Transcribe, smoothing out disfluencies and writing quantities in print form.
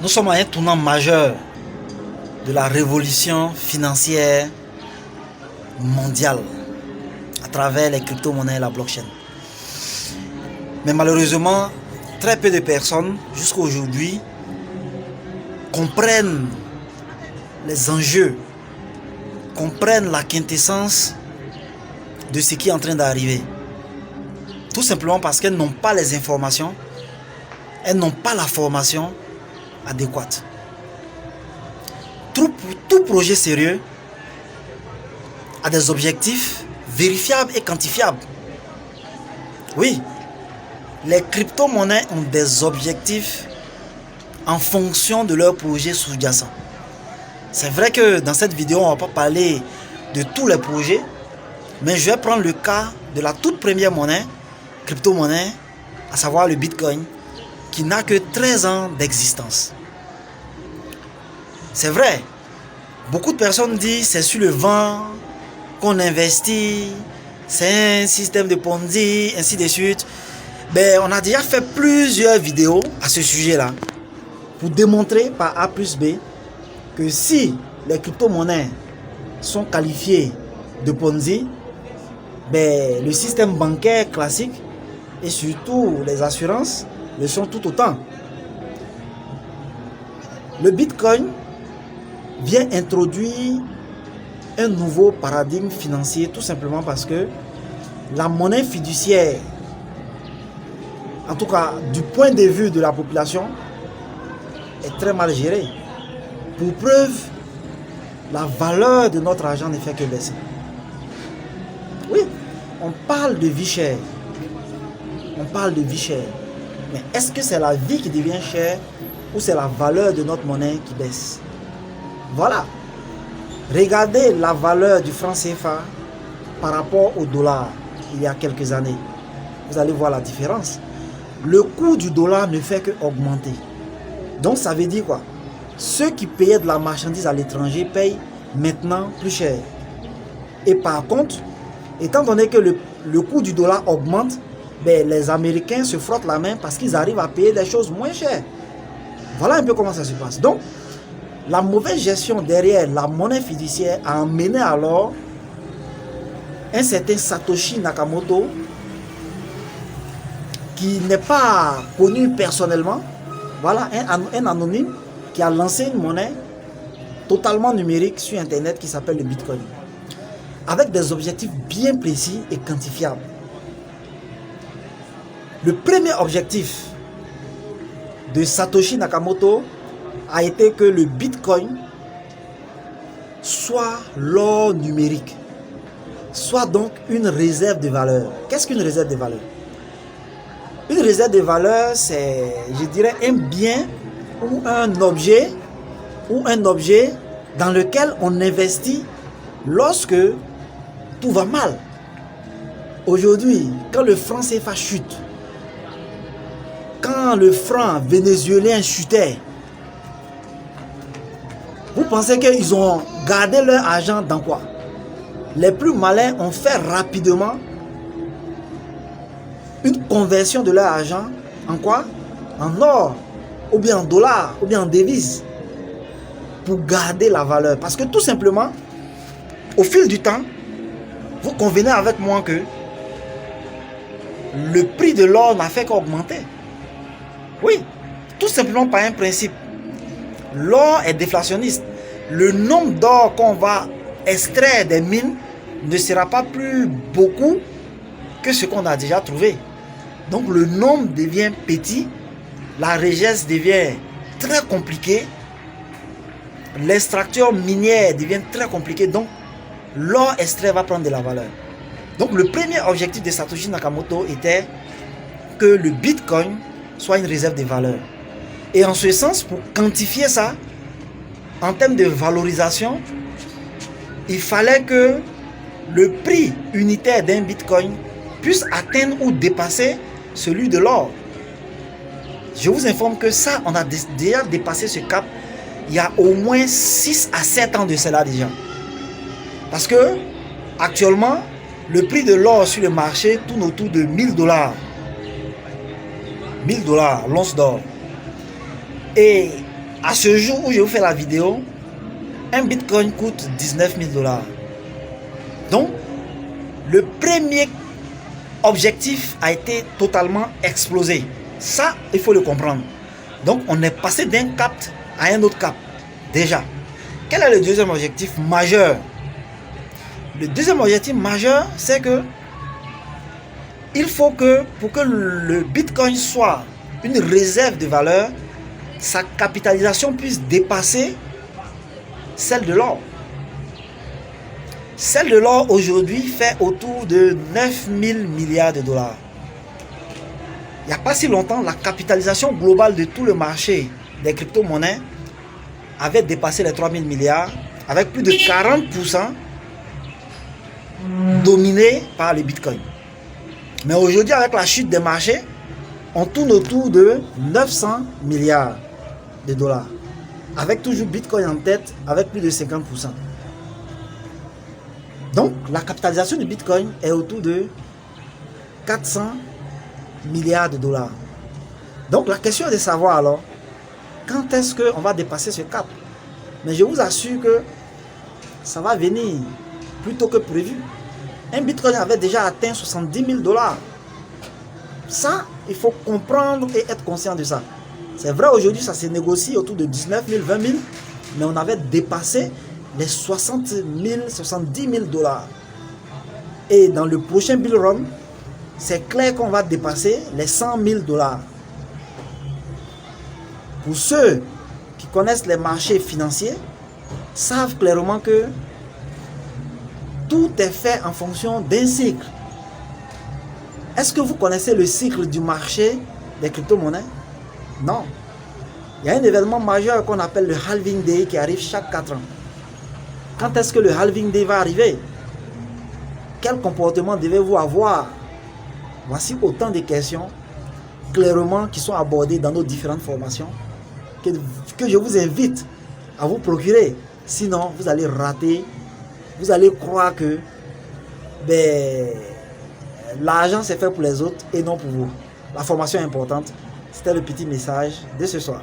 Nous sommes à un tournant majeur de la révolution financière mondiale à travers les crypto-monnaies et la blockchain. Mais malheureusement, très peu de personnes jusqu'à aujourd'hui comprennent les enjeux, comprennent la quintessence de ce qui est en train d'arriver. Tout simplement parce qu'elles n'ont pas les informations, elles n'ont pas la formation adéquate. Tout projet sérieux a des objectifs vérifiables et quantifiables. Oui, les crypto-monnaies ont des objectifs en fonction de leur projet sous-jacent. C'est vrai que dans cette vidéo, on ne va pas parler de tous les projets, mais je vais prendre le cas de la toute première monnaie, crypto-monnaie, à savoir le Bitcoin, qui n'a que 13 ans d'existence. C'est vrai, beaucoup de personnes disent c'est sur le vent qu'on investit, c'est un système de Ponzi, ainsi de suite. Ben, on a déjà fait plusieurs vidéos à ce sujet-là pour démontrer par A plus B que si les crypto-monnaies sont qualifiées de Ponzi, ben, le système bancaire classique et surtout les assurances le sont tout autant. Le Bitcoin vient introduire un nouveau paradigme financier tout simplement parce que la monnaie fiduciaire, en tout cas du point de vue de la population, est très mal gérée. Pour preuve, la valeur de notre argent ne fait que baisser. Oui, on parle de vie chère. On parle de vie chère. Mais est-ce que c'est la vie qui devient chère ou c'est la valeur de notre monnaie qui baisse? Voilà. Regardez la valeur du franc CFA par rapport au dollar il y a quelques années. Vous allez voir la différence. Le coût du dollar ne fait que augmenter. Donc ça veut dire quoi? Ceux qui payaient de la marchandise à l'étranger payent maintenant plus cher. Et par contre, étant donné que le coût du dollar augmente, ben, les Américains se frottent la main parce qu'ils arrivent à payer des choses moins chères. Voilà un peu comment ça se passe. Donc, la mauvaise gestion derrière la monnaie fiduciaire a amené alors un certain Satoshi Nakamoto qui n'est pas connu personnellement. Voilà, un anonyme qui a lancé une monnaie totalement numérique sur Internet qui s'appelle le Bitcoin. Avec des objectifs bien précis et quantifiables. Le premier objectif de Satoshi Nakamoto a été que le Bitcoin soit l'or numérique, soit donc une réserve de valeur. Qu'est-ce qu'une réserve de valeur? Une réserve de valeur, c'est, je dirais, un bien ou un objet dans lequel on investit lorsque tout va mal. Aujourd'hui, quand le franc CFA chute, quand le franc vénézuélien chutait, vous pensez qu'ils ont gardé leur argent dans quoi? Les plus malins ont fait rapidement une conversion de leur argent en quoi? En or, ou bien en dollars, ou bien en devises, pour garder la valeur. Parce que tout simplement, au fil du temps, vous convenez avec moi que le prix de l'or n'a fait qu'augmenter. Oui, tout simplement par un principe. L'or est déflationniste. Le nombre d'or qu'on va extraire des mines ne sera pas plus beaucoup que ce qu'on a déjà trouvé. Donc le nombre devient petit, la richesse devient très compliquée, l'extraction minière devient très compliquée, donc l'or extrait va prendre de la valeur. Donc le premier objectif de Satoshi Nakamoto était que le Bitcoin soit une réserve de valeur. Et en ce sens, pour quantifier ça, en termes de valorisation, il fallait que le prix unitaire d'un Bitcoin puisse atteindre ou dépasser celui de l'or. Je vous informe que ça, on a déjà dépassé ce cap il y a au moins 6 à 7 ans de cela déjà. Parce que actuellement, le prix de l'or sur le marché tourne autour de 1000 $. 1000 $, l'once d'or. Et À ce jour où je vous fais la vidéo, un bitcoin coûte 19 000 $. Donc, le premier objectif a été totalement explosé. Ça, il faut le comprendre. Donc, on est passé d'un cap à un autre cap. Déjà, quel est le deuxième objectif majeur? Le deuxième objectif majeur, c'est que il faut que, pour que le bitcoin soit une réserve de valeur, sa capitalisation puisse dépasser celle de l'or. Celle de l'or aujourd'hui fait autour de 9 000 milliards de $. Il n'y a pas si longtemps, la capitalisation globale de tout le marché des crypto-monnaies avait dépassé les 3 000 milliards, avec plus de 40% dominé par le bitcoin. Mais aujourd'hui, avec la chute des marchés, on tourne autour de 900 milliards de $, avec toujours bitcoin en tête, avec plus de 50%. Donc, la capitalisation du bitcoin est autour de 400 milliards de $. Donc, la question est de savoir alors, quand est-ce qu'on va dépasser ce cap? Mais je vous assure que ça va venir plus tôt que prévu. Un bitcoin avait déjà atteint 70 000 $. Ça, il faut comprendre et être conscient de ça. C'est vrai, aujourd'hui, ça se négocie autour de 19 000, 20 000, mais on avait dépassé les 60 000, 70 000 $. Et dans le prochain bull run, c'est clair qu'on va dépasser les 100 000 $. Pour ceux qui connaissent les marchés financiers, savent clairement que tout est fait en fonction d'un cycle. Est-ce que vous connaissez le cycle du marché des crypto-monnaies? Non. Il y a un événement majeur qu'on appelle le Halving Day qui arrive chaque 4 ans. Quand est-ce que le Halving Day va arriver? Quel comportement devez-vous avoir? Voici autant de questions clairement qui sont abordées dans nos différentes formations que je vous invite à vous procurer. Sinon, vous allez rater, vous allez croire que l'argent c'est fait pour les autres et non pour vous. La formation est importante. C'était le petit message de ce soir.